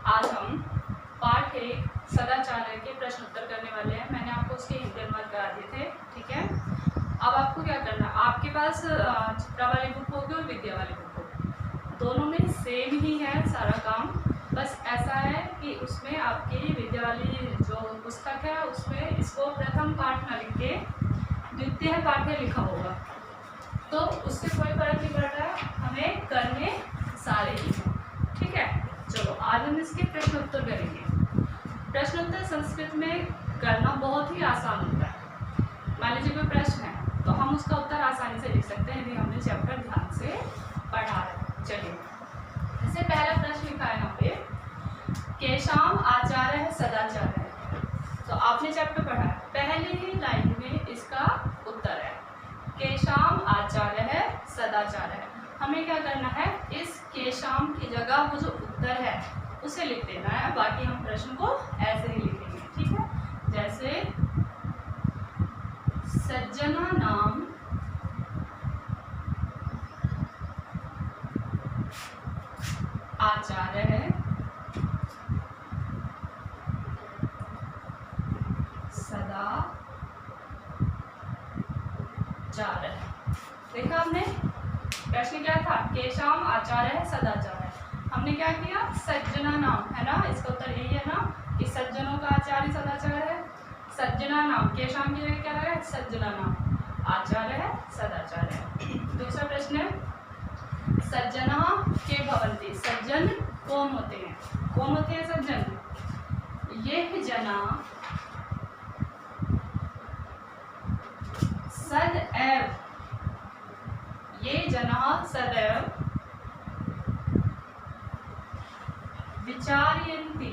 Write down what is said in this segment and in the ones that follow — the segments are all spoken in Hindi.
आज हम पाठ 1 सदाचार के प्रश्न उत्तर करने वाले हैं। मैंने आपको उसके हिंदी अनुवाद करा दिए थे, ठीक है। अब आपको क्या करना है, आपके पास चित्रा वाली बुक होगी और विद्या वाली बुक होगी, दोनों में सेम ही है सारा काम। बस ऐसा है कि उसमें आपकी विद्या वाली जो पुस्तक है उसमें इसको प्रथम पाठ न लिख के द्वितीय पाठ लिखा होगा, तो उससे कोई फर्क नहीं पड़ रहा, हमें करने सारे ही हैं, ठीक है। चलो आज हम इसके प्रश्न उत्तर करेंगे। प्रश्न उत्तर संस्कृत में करना बहुत ही आसान होता है। मान लीजिए कोई प्रश्न है तो हम उसका उत्तर आसानी से लिख सकते हैं यदि हमने चैप्टर ध्यान से पढ़ा है। चलिए, जैसे पहला प्रश्न लिखा है यहाँ पे, केशाम आचार्य है सदाचार है। तो आपने चैप्टर पढ़ा है, पहले ही लाइन में इसका उत्तर है केशाम आचार्य है सदाचार है। हमें क्या करना है, इस केशाम की जगह वो जो उत्तर है उसे लिख देना है, बाकी हम प्रश्न को ऐसे ही लिखेंगे, ठीक है। जैसे सज्जना नाम आचार्य है सदाचार है। देखा आपने प्रश्न क्या था, केशाम आचार्य है सदाचार है। हमने क्या किया, सज्जना नाम है ना, इसका उत्तर यही है ना कि सज्जनों का आचार्य सदाचार है। सज्जना नाम, केशाम की जगह क्या है, सज्जना नाम, आचार्य है सदाचार है। दूसरा प्रश्न है, सज्जना के भवन्ति। सज्जन कौन होते हैं, कौन होते हैं सज्जन, ये जना सदैव, ये जना सदैव विचारयन्ति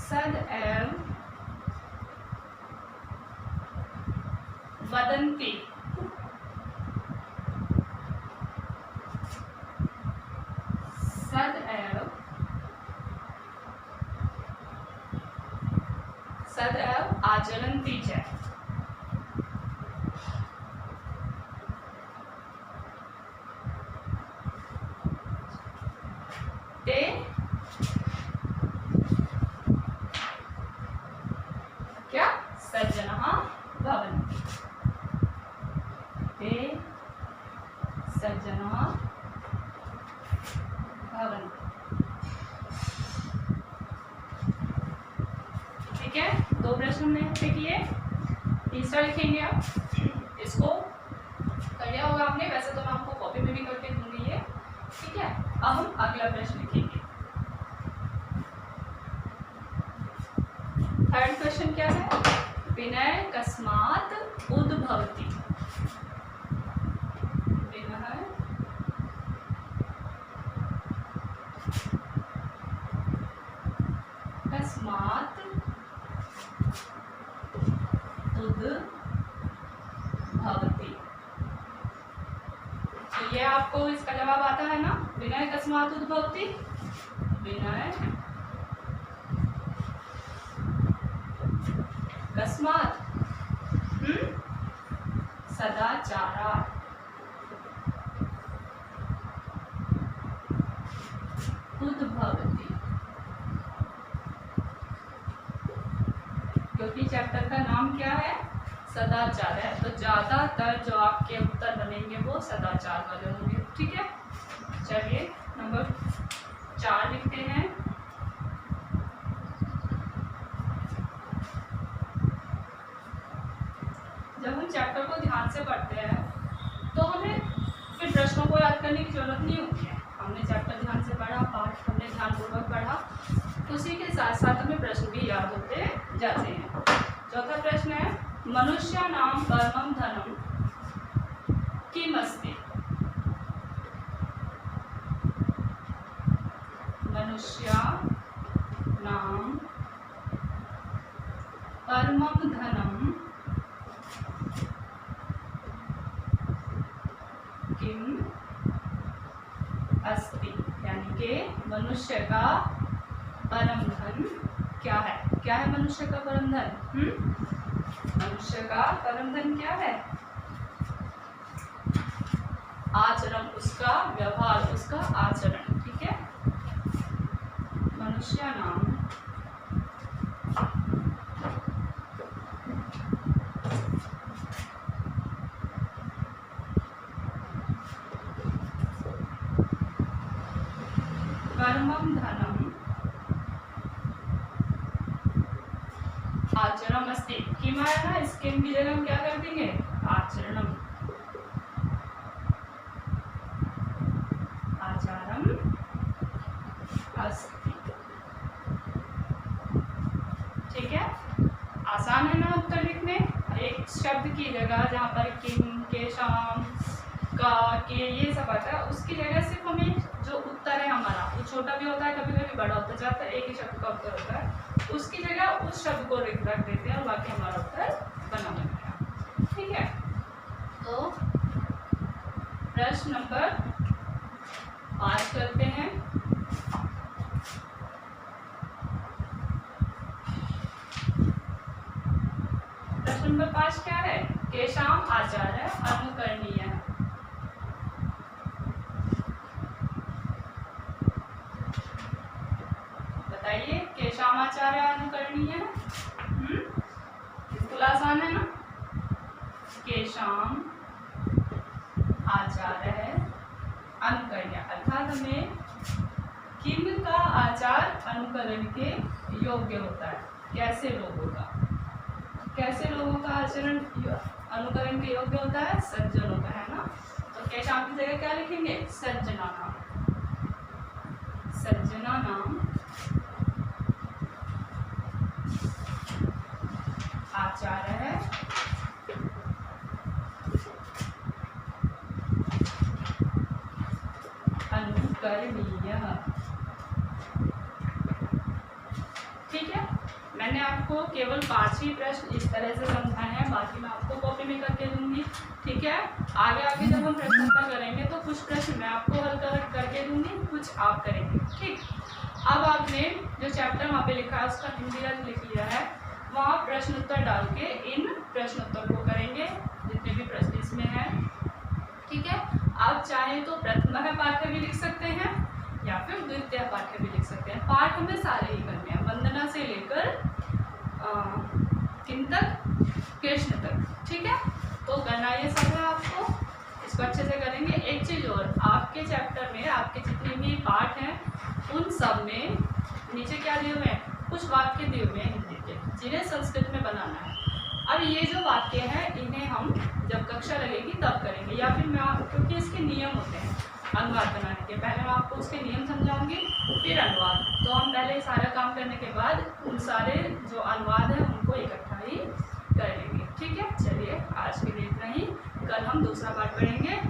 सदैव वदन्ति सदैव आचरन्ति च। ते क्या, सज्जनः भवन्ति, ते सज्जनः भवन्ति, ठीक है। दो प्रश्न हमने यहाँ पे किए, तीसरा लिखेंगे आप, इसको कर लिया होगा आपने, वैसे तो मैं आपको कॉपी में भी करके दूंगी ये, ठीक है। अब हम अगला प्रश्न लिखेंगे। थर्ड क्वेश्चन क्या है, विनय कस्मात् उद्भवति। विनय कस्मात् उद्भवति। तो ये आपको इसका जवाब आता है ना, विनय कस्मात् उद्भवति, विनय कस्मात् सदाचारात् उद्भवति। क्योंकि चैप्टर का नाम क्या है, सदाचार है, तो ज्यादातर जो आपके उत्तर बनेंगे वो सदाचार वाले होंगे, ठीक है। चलिए नंबर 4 लिखते हैं। जब हम चैप्टर को ध्यान से पढ़ते हैं तो हमें फिर प्रश्नों को याद करने की जरूरत नहीं होती है। हमने चैप्टर ध्यान से पढ़ा, पाठ हमने ध्यानपूर्वक पढ़ा, तो उसी के साथ साथ हमें प्रश्न भी याद होते जाते हैं। चौथा प्रश्न है, मनुष्याणां परमं धनं किमस्ति। मनुष्याणां परमं धनं किम अस्ति, यानी कि मनुष्य का परम धन क्या है, क्या है मनुष्य का परम धन, मनुष्य का परम धन क्या है, आचरण उसका, व्यवहार उसका, आचरण। ठीक है। मनुष्याणाम कर्मं धनम आचरणम अस्ति। किमाय ना, इसके की जगह हम क्या कर देंगे, आचरणम, आचारम अस्ति। ठीक है। आसान है ना उत्तर लिखने। एक शब्द की जगह जहाँ पर किम, केशाम, का, के ये सब आता है, उसकी जगह सिर्फ हमें जो उत्तर है हमारा, वो छोटा भी होता है, कभी कभी बड़ा होता जाता है, एक ही शब्द का उत्तर होता है, उसकी जगह उस शब्द को रख देते हैं और बाकी हमारा उत्तर बना बनता है। ठीक है। तो प्रश्न नंबर 5 करते हैं। प्रश्न नंबर 5 क्या है, केशाम आचार्य अनुकरणीय है। बताइए, केशाम आचार्य अनुकरणीय है। बिल्कुल आसान है ना। केशाम आचार्य है अनुकरणीय, अर्थात हमें किम का आचार अनुकरण के योग्य होता है। कैसे लोगों का, कैसे लोगों का आचरण अनुकरण के योग्य होता है, सज्जनों का, है ना। तो केशाम की जगह क्या लिखेंगे, सज्जना नाम, सज्जना नाम आचार्य है अनुकरणीय। ठीक है। मैंने आपको केवल 5 ही प्रश्न इस तरह से समझाए हैं, बाकी मैं आपको कॉपी में करके दूंगी। ठीक है। आगे आगे जब हम प्रश्नोत्तर करेंगे तो कुछ प्रश्न मैं आपको हल करके दूंगी, कुछ आप करेंगे। ठीक। अब आपने जो चैप्टर वहाँ पे लिखा है उसका हिंदी अर्थ लिख लिया है, वहाँ प्रश्न उत्तर डाल के इन प्रश्नोत्तर को करेंगे जितने भी प्रश्न इसमें हैं। ठीक है। आप चाहें तो प्रथम पाठ्य भी लिख सकते हैं या फिर द्वितीय पाठ्य भी लिख सकते हैं। पाठ हमें सारे ही करने हैं, वंदना से लेकर किन तक, कृष्ण तक। ठीक है। तो करना ये सब है आपको, इसको अच्छे से करेंगे। एक चीज और, आपके चैप्टर में आपके जितने भी पाठ हैं उन सब में नीचे क्या दिए हुए हैं, कुछ वाक्य दिए हुए हैं हिंदी के, जिन्हें संस्कृत में बनाना है। अब ये जो वाक्य हैं इन्हें हम जब कक्षा लगेगी तब करेंगे, या फिर मैं, क्योंकि इसके नियम होते हैं अनुवाद बनाने के, पहले मैं आपको उसके नियम समझाऊंगी फिर अनुवाद। तो हम पहले सारा काम करने के बाद उन सारे जो अनुवाद है उनको इकट्ठा ही कर लेंगे। ठीक है। चलिए आज के लिए इतना ही, कल हम दूसरा पाठ पढ़ेंगे।